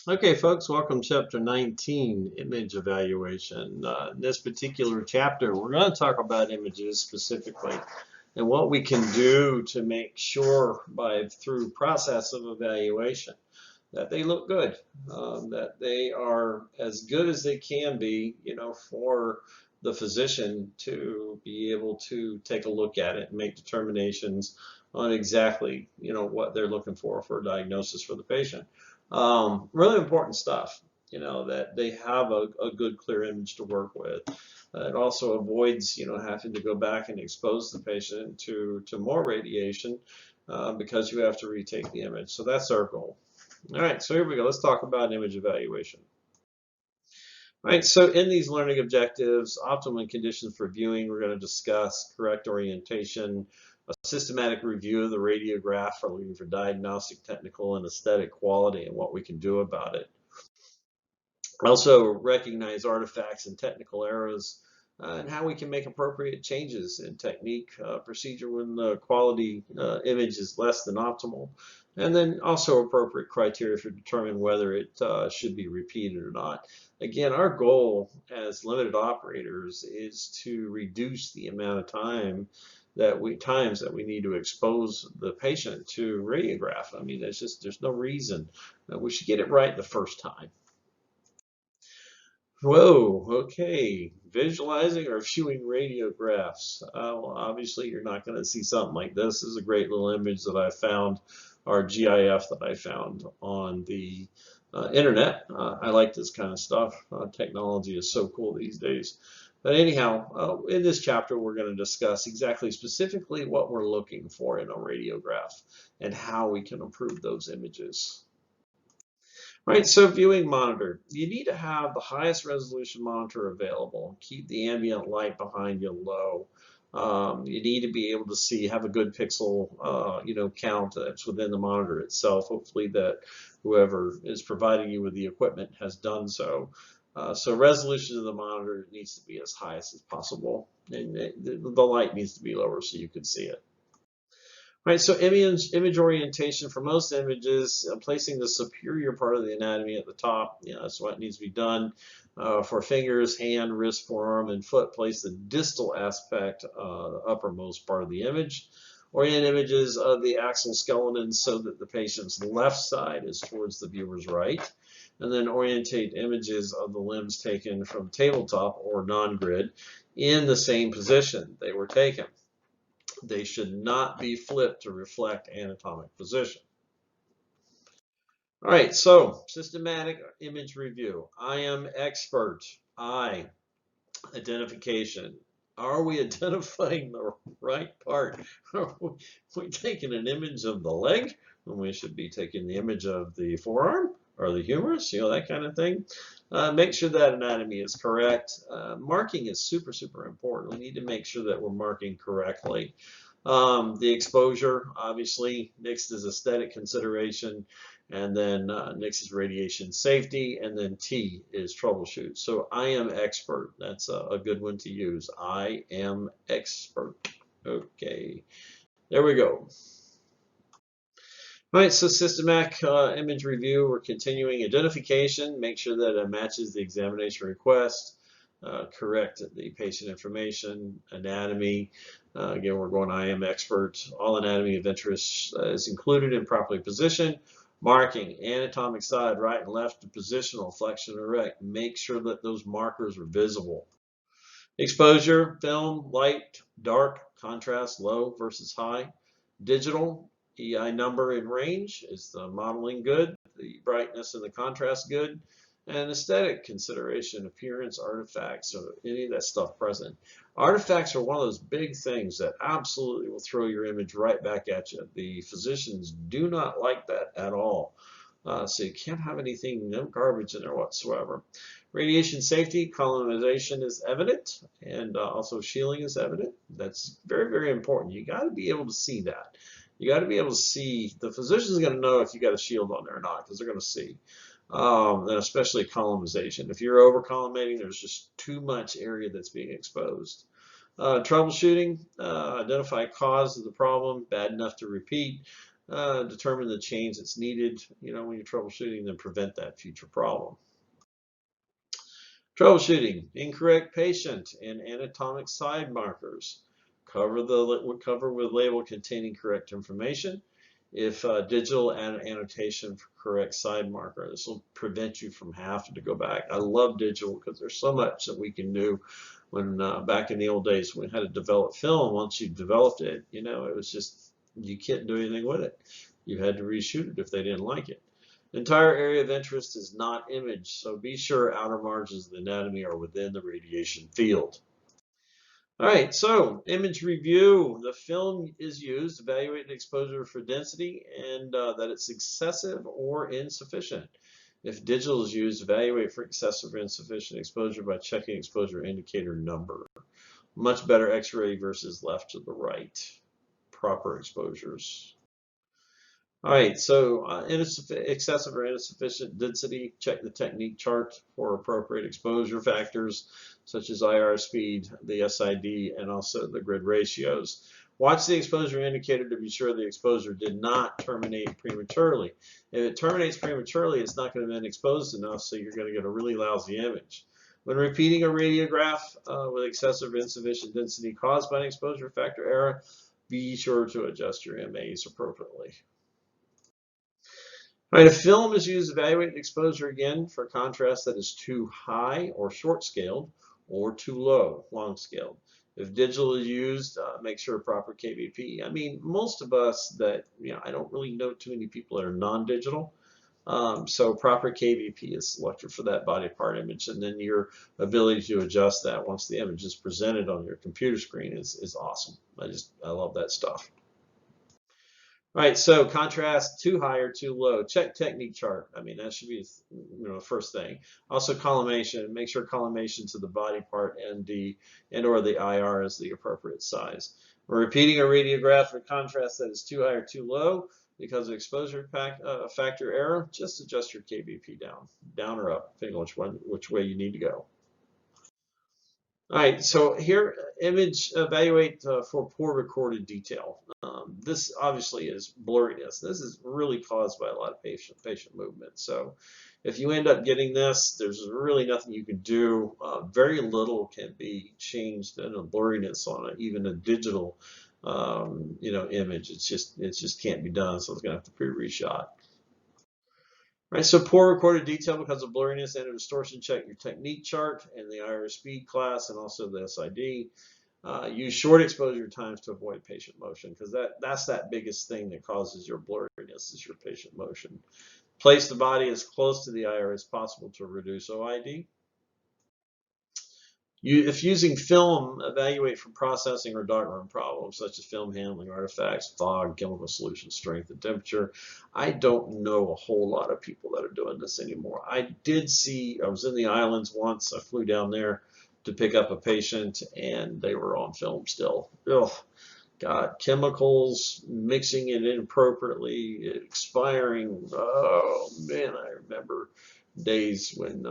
Okay, folks, welcome to Chapter 19, Image Evaluation. In this particular chapter, we're going to talk about images specifically and what we can do to make sure through process of evaluation that they look good, that they are as good as they can be, for the physician to be able to take a look at it and make determinations on exactly, what they're looking for a diagnosis for the patient. Really important stuff, that they have a good, clear image to work with. It also avoids, having to go back and expose the patient to more radiation because you have to retake the image. So that's our goal. All right, so here we go. Let's talk about image evaluation. All right, so in these learning objectives, optimum conditions for viewing, we're going to discuss correct orientation, a systematic review of the radiograph for looking for diagnostic, technical, and aesthetic quality and what we can do about it. Also recognize artifacts and technical errors and how we can make appropriate changes in technique, procedure when the quality image is less than optimal, and then also appropriate criteria for determining whether it should be repeated or not. Again, our goal as limited operators is to reduce the amount of times that we need to expose the patient to radiograph. I mean, there's no reason we should get it right the first time. Whoa, okay. Visualizing or viewing radiographs. Well, obviously, you're not going to see something like this. This is a great little image that I found, or GIF that I found on the internet. I like this kind of stuff. Technology is so cool these days. But anyhow, in this chapter, we're going to discuss exactly specifically what we're looking for in a radiograph and how we can improve those images. Right, so viewing monitor. You need to have the highest resolution monitor available. Keep the ambient light behind you low. You need to be able to see, have a good pixel, count that's within the monitor itself. Hopefully that whoever is providing you with the equipment has done so. So resolution of the monitor needs to be as high as possible, and the light needs to be lower so you can see it. Right, so image orientation for most images, placing the superior part of the anatomy at the top, that's what needs to be done. For fingers, hand, wrist, forearm, and foot, place the distal aspect, the uppermost part of the image. Orient images of the axial skeleton so that the patient's left side is towards the viewer's right. And then orientate images of the limbs taken from tabletop or non-grid in the same position they were taken. They should not be flipped to reflect anatomic position. All right, so systematic image review. I am expert. I, identification. Are we identifying the right part? Are we taking an image of the leg when we should be taking the image of the forearm or the humerus, that kind of thing? Make sure that anatomy is correct. Marking is super, super important. We need to make sure that we're marking correctly. The exposure, obviously, next is aesthetic consideration, and then next is radiation safety, and then T is troubleshoot. So I am expert. That's a good one to use. I am expert. Okay, there we go. All right, so systematic image review. We're continuing identification. Make sure that it matches the examination request. Correct the patient information, anatomy. Again, we're going I am expert. All anatomy of interest is included and properly positioned. Marking, anatomic side, right and left, positional, flexion, erect. Make sure that those markers are visible. Exposure, film, light, dark, contrast, low versus high. Digital, EI number and range. Is the modeling good? The brightness and the contrast good? And aesthetic consideration, appearance, artifacts, so any of that stuff present. Artifacts are one of those big things that absolutely will throw your image right back at you. The physicians do not like that at all. So you can't have anything, no garbage in there whatsoever. Radiation safety, colonization is evident, and also shielding is evident. That's very, very important. You got to be able to see that. You got to be able to see, the physician's going to know if you got a shield on there or not, because they're going to see. And especially colonization. If you're over collimating, there's just too much area that's being exposed. Troubleshooting, identify cause of the problem, bad enough to repeat. determine the change that's needed, when you're troubleshooting, then prevent that future problem. Troubleshooting, incorrect patient and anatomic side markers. Cover with label containing correct information. If digital annotation for correct side marker, this will prevent you from having to go back. I love digital because there's so much that we can do. When back in the old days, when we had to develop film, once you developed it, it was just, you can't do anything with it. You had to reshoot it if they didn't like it. Entire area of interest is not imaged, so be sure outer margins of the anatomy are within the radiation field. All right, so image review. The film is used to evaluate the exposure for density and that it's excessive or insufficient. If digital is used, evaluate for excessive or insufficient exposure by checking exposure indicator number. Much better X-ray versus left to the right. Proper exposures. All right, so excessive or insufficient density, check the technique chart for appropriate exposure factors such as IR speed, the SID, and also the grid ratios. Watch the exposure indicator to be sure the exposure did not terminate prematurely. If it terminates prematurely, it's not going to have been exposed enough, so you're going to get a really lousy image. When repeating a radiograph with excessive or insufficient density caused by an exposure factor error, be sure to adjust your MAs appropriately. All right, a film is used to evaluate exposure again for contrast that is too high or short scaled or too low, long scaled. If digital is used, make sure proper KVP. I mean, most of us that, I don't really know too many people that are non-digital. So proper KVP is selected for that body part image, and then your ability to adjust that once the image is presented on your computer screen is awesome. I love that stuff. All right, so contrast too high or too low. Check technique chart. I mean, that should be the first thing. Also collimation. Make sure collimation to the body part and or the IR is the appropriate size. We're repeating a radiographic contrast that is too high or too low because of exposure factor error. Just adjust your KVP down or up, depending on which way you need to go. All right, so here, image evaluate for poor recorded detail. This obviously is blurriness. This is really caused by a lot of patient movement. So if you end up getting this, there's really nothing you can do. Very little can be changed in a blurriness on even a digital image. It just can't be done, so it's going to have to be reshot. Right, so poor recorded detail because of blurriness and distortion. Check your technique chart and the IR speed class and also the SID. Use short exposure times to avoid patient motion because that's that biggest thing that causes your blurriness is your patient motion. Place the body as close to the IR as possible to reduce OID. If using film, evaluate for processing or darkroom problems such as film handling artifacts, fog, chemical solution strength, and temperature. I don't know a whole lot of people that are doing this anymore. I was in the islands once. I flew down there to pick up a patient, and they were on film still. Ugh, God, chemicals, mixing it inappropriately, expiring. Oh, man, I remember days when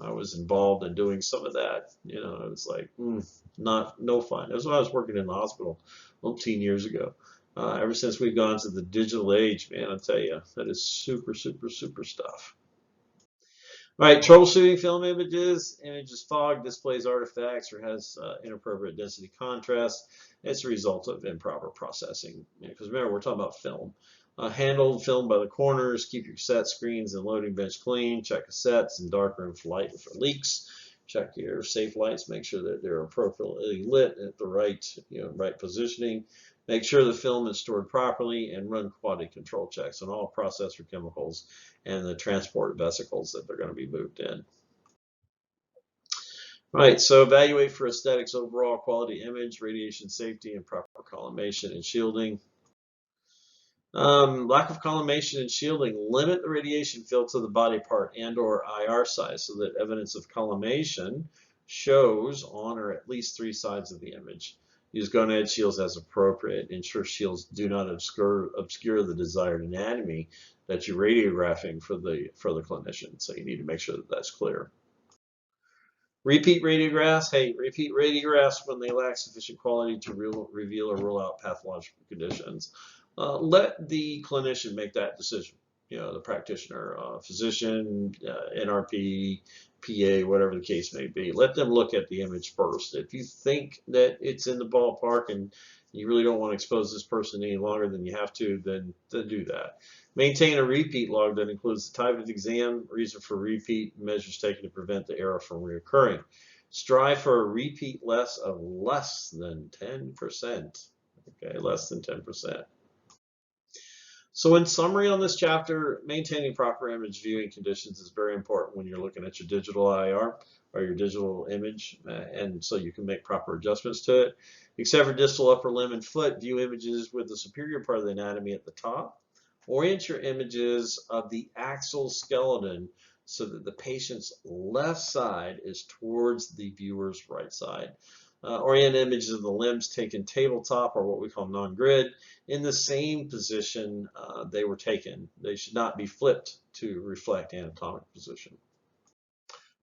I was involved in doing some of that. It was like no fun. That was when I was working in the hospital 15 years ago. Ever since we've gone to the digital age, man, I tell you, that is super, super, super stuff. All right, troubleshooting film images. Images fog, displays artifacts, or has inappropriate density contrast. It's a result of improper processing. Because remember, we're talking about film. Handle film by the corners. Keep your cassette screens and loading bench clean. Check cassettes and darkroom for light for leaks. Check your safe lights. Make sure that they're appropriately lit at the right positioning. Make sure the film is stored properly and run quality control checks on all processor chemicals and the transport vesicles that they're going to be moved in. All right, so evaluate for aesthetics, overall quality image, radiation safety, and proper collimation and shielding. Lack of collimation and shielding. Limit the radiation field to the body part and or IR size so that evidence of collimation shows on or at least 3 sides of the image. Use gonad shields as appropriate. Ensure shields do not obscure the desired anatomy that you're radiographing for the clinician. So you need to make sure that that's clear. Repeat radiographs. Hey, repeat radiographs when they lack sufficient quality to reveal or rule out pathological conditions. let the clinician make that decision. You know, the practitioner, physician, NRP, PA, whatever the case may be. Let them look at the image first. If you think that it's in the ballpark and you really don't want to expose this person any longer than you have to, then do that. Maintain a repeat log that includes the type of exam, reason for repeat, measures taken to prevent the error from reoccurring. Strive for a repeat less than 10%. Okay, less than 10%. So in summary on this chapter, maintaining proper image viewing conditions is very important when you're looking at your digital IR or your digital image, and so you can make proper adjustments to it. Except for distal upper limb and foot, view images with the superior part of the anatomy at the top. Orient your images of the axial skeleton so that the patient's left side is towards the viewer's right side. Orient images of the limbs taken tabletop, or what we call non-grid, in the same position they were taken. They should not be flipped to reflect anatomic position.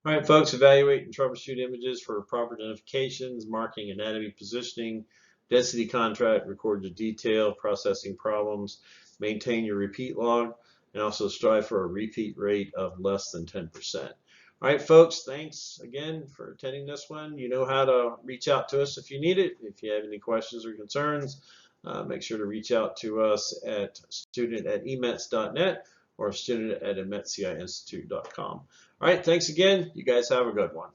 All right, folks, evaluate and troubleshoot images for proper identifications, marking anatomy positioning, density contrast, record the detail, processing problems, maintain your repeat log, and also strive for a repeat rate of less than 10%. All right, folks, thanks again for attending this one. You know how to reach out to us if you need it. If you have any questions or concerns, make sure to reach out to us at student@emets.net or student@emetsiinstitute.com. All right, thanks again. You guys have a good one.